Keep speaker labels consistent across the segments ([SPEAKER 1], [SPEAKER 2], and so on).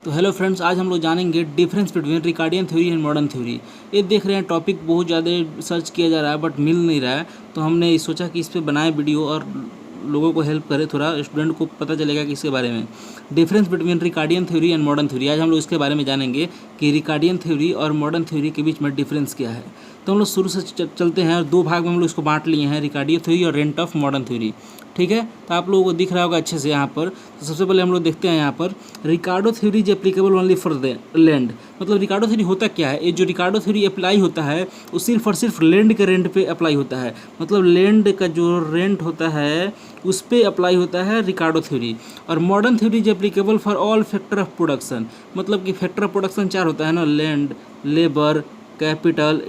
[SPEAKER 1] तो hello friends, आज हम लोग जानेंगे difference between Ricardian theory and modern theory. ये देख रहे हैं टॉपिक बहुत ज़्यादा सर्च किया जा रहा है बट मिल नहीं रहा है, तो हमने सोचा कि इस पर बनाए वीडियो और लोगों को हेल्प करे, थोड़ा स्टूडेंट को पता चलेगा कि इसके बारे में difference between Ricardian theory and modern theory. आज हम लोग इसके बारे में जानेंगे कि रिकार्डियन थ्योरी और मॉडर्न थ्योरी के बीच में डिफरेंस क्या है। तो हम लोग शुरू से चलते हैं और दो भाग में हम लोग इसको बांट लिए हैं, रिकार्डियन थ्योरी और रेंट ऑफ मॉडर्न थ्योरी। ठीक है, तो आप लोगों को दिख रहा होगा अच्छे से यहाँ पर। तो सबसे पहले हम लोग देखते हैं यहाँ पर Ricardo theory is applicable only for land. मतलब रिकार्डो थ्योरी होता क्या है? ये जो रिकार्डो थ्योरी अप्लाई होता है वो सिर्फ और सिर्फ लैंड के रेंट पे अप्लाई होता है। मतलब लैंड का जो रेंट होता है उस पर अप्लाई होता है रिकार्डो थ्योरी। और modern theory is applicable for all factor of production. मतलब कि फैक्टर ऑफ प्रोडक्शन चार होता है ना, लैंड, लेबर, कैपिटल,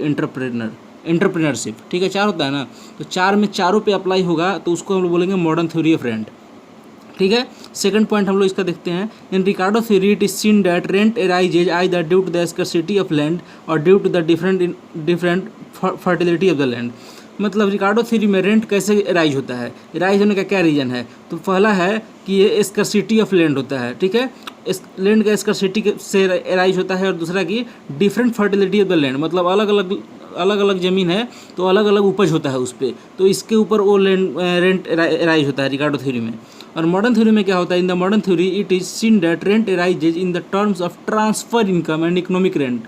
[SPEAKER 1] एंटरप्रेन्योरशिप। ठीक है, चार होता है ना, तो चार में चारों पे अप्लाई होगा तो उसको हम लोग बोलेंगे मॉडर्न थ्योरी ऑफ रेंट। ठीक है, सेकंड पॉइंट हम लोग इसका देखते हैं। In Ricardo theory it is seen that rent arises either due to the scarcity of land और due to the different fertility of the land. मतलब रिकार्डो थ्योरी में रेंट कैसे अराइज होता है? अराइज होने का क्या रीजन है? तो पहला है कि ये स्कैरसिटी ऑफ लैंड होता है। ठीक है, इस लैंड का स्कैरसिटी से अराइज होता है। और दूसरा कि different fertility of the land, मतलब अलग अलग ज़मीन है तो अलग अलग उपज होता है उस पर, तो इसके ऊपर वो रेंट अराइज होता है रिकार्डो थ्योरी में। और मॉडर्न थ्योरी में क्या होता है? In the modern theory it is seen that rent arises in the terms of transfer income and economic rent.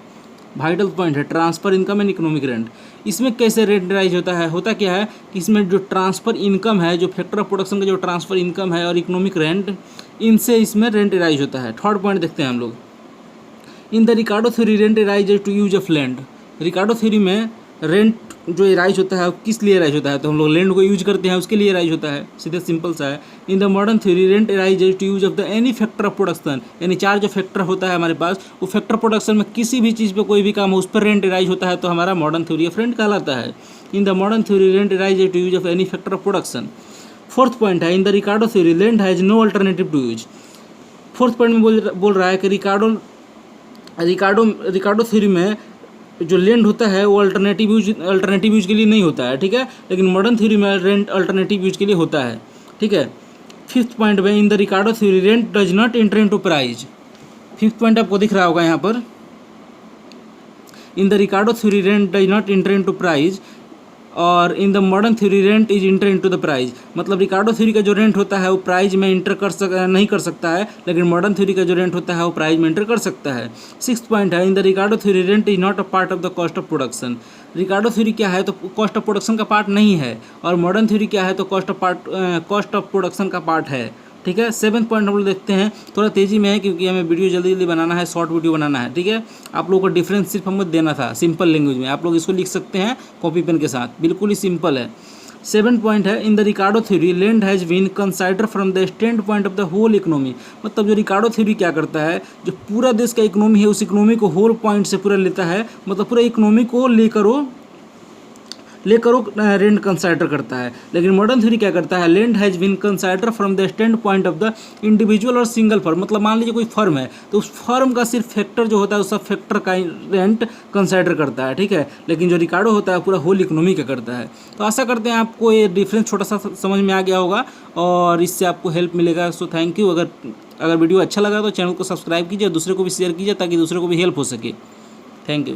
[SPEAKER 1] Vital point है, transfer income and economic rent. इसमें कैसे रेंट अराइज होता है? होता क्या है कि इसमें जो ट्रांसफर इनकम है, जो फैक्टर ऑफ प्रोडक्शन का जो ट्रांसफर इनकम है और इकोनॉमिक रेंट, इनसे इसमें रेंट अराइज होता है। थर्ड पॉइंट देखते हैं हम लोग। In the Ricardo theory rent arises to use of land. Ricardo theory में रेंट जो अराइज होता है किस लिए अराइज होता है? तो हम लोग लैंड को यूज करते हैं, उसके लिए अराइज होता है। सीधे सिंपल सा है। In the modern theory rent arises to use of the any factor of production. यानी चार जो फैक्टर होता है हमारे पास, वो फैक्टर प्रोडक्शन में किसी भी चीज़ पे कोई भी काम हो उस पर रेंट अराइज होता है, तो हमारा मॉडर्न थ्योरी ऑफ रेंट कहलाता है। In the modern theory rent arises to use of any factor of production. Fourth point है, in the Ricardo theory land has no alternative to use. Fourth point में बोल रहा है कि रिकार्डो theory में जो लैंड होता है वो अल्टरनेटिव यूज के लिए नहीं होता है। ठीक है, लेकिन मॉडर्न थ्योरी में रेंट अल्टरनेटिव यूज के लिए होता है। ठीक है, फिफ्थ पॉइंट में in the Ricardo theory rent does not enter into price. Fifth point आपको दिख रहा होगा यहाँ पर। In the Ricardo theory rent does not enter into price और in the modern theory rent is enter into the price. मतलब Ricardo theory का जो रेंट होता है वो प्राइज में नहीं कर सकता है, लेकिन मॉडर्न थ्योरी का जो रेंट होता है वो प्राइज में इंटर कर सकता है। सिक्स्थ पॉइंट है, in the Ricardo theory rent is not a part of the cost of production. Ricardo theory क्या है? तो कॉस्ट ऑफ प्रोडक्शन का पार्ट नहीं है, और मॉडर्न थ्योरी क्या है? तो कॉस्ट ऑफ प्रोडक्शन का पार्ट है। ठीक है, सेवन्थ पॉइंट हम लोग देखते हैं। थोड़ा तेज़ी में है क्योंकि हमें वीडियो जल्दी जल्दी बनाना है, शॉर्ट वीडियो बनाना है। ठीक है, आप लोगों को डिफरेंस सिर्फ हमको देना था सिंपल लैंग्वेज में। आप लोग इसको लिख सकते हैं कॉपी पेन के साथ, बिल्कुल ही सिंपल है। सेवन पॉइंट है, in the Ricardo theory land has been consider from the stand point of the whole economy. मतलब जो रिकार्डो थ्योरी क्या करता है, जो पूरा देश का इकोनॉमी है उस इकोनॉमी को होल पॉइंट से पूरा लेता है, मतलब पूरा इकोनॉमी को लेकर वो रेंट कंसाइडर करता है। लेकिन मॉडर्न थ्योरी क्या करता है? Land has been consider from the stand point of the individual और सिंगल फर्म। मतलब मान लीजिए कोई फर्म है तो उस फर्म का सिर्फ फैक्टर जो होता है उस सब फैक्टर का रेंट कंसाइडर करता है। ठीक है, लेकिन जो रिकार्डो होता है पूरा होल इकोनॉमी का करता है। तो आशा करते हैं आपको ये डिफरेंस छोटा सा समझ में आ गया होगा और इससे आपको हेल्प मिलेगा। So thank you. अगर वीडियो अच्छा लगा तो चैनल को सब्सक्राइब कीजिए, दूसरे को भी शेयर कीजिए ताकि दूसरे को भी हेल्प हो सके। Thank you.